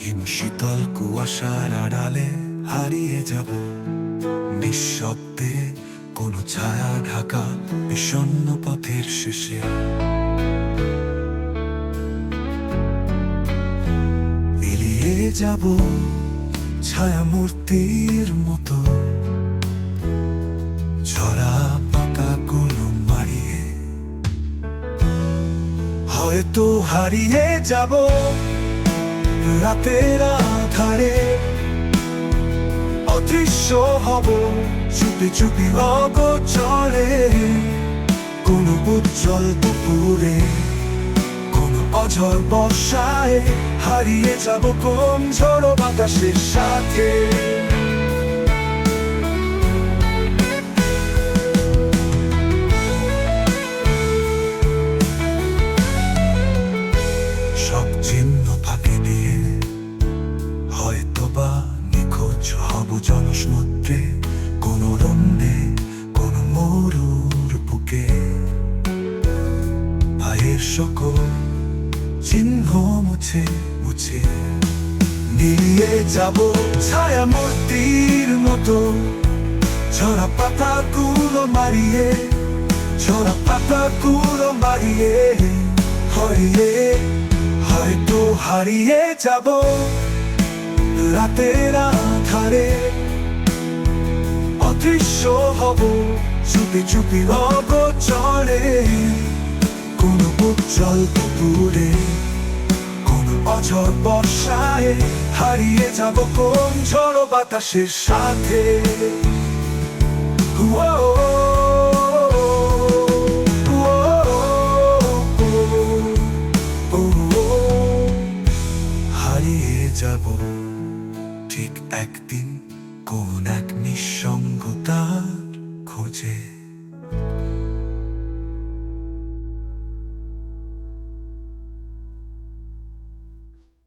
হিমশীতল কুয়াশার আড়ালে হারিয়ে যাব নিঃশব্দে, কোনো ছায়া ঢাকা বিষণ্ণ পথের শেষে। মিলিয়ে যাব ছায়া মূর্তির মতো, ঝরা পাতাগুলো মারিয়ে। হয়তো হারিয়ে যাব রাতের আধারে, অদৃশ্য হব চুপি চুপি অগোচরে। কোনো উজ্জ্বল দুপুরে, কোনো অঝড় বর্ষায় হারিয়ে যাব কোন ঝড়ো বাতাসের সাথে। সব চিহ্ন ফাঁকি দিয়ে হয়তোবা নিখোঁজ হব জনসমুদ্রে, কোনো রন্ডে, কোনো মরুর বুকে। পায়ের সকল চিহ্ন মুছে মুছে নিয়ে যাব ছায়া মূর্তির মতো, ঝরা পাতাগুলো মারিয়ে, ঝরা পাতাগুলো মারিয়ে। হয়তো হারিয়ে যাব রাতের আধারে, অদৃশ্য হব চুপি চুপি অগোচরে। কোনো উজ্জ্বল দুপুরে, কোনো অঝড় বর্ষায় হারিয়ে যাব কোন ঝড়ো বাতাসের সাথে। হারিয়ে যাব ঠিক একদিন কোন এক নিঃসঙ্গতার খোঁজে।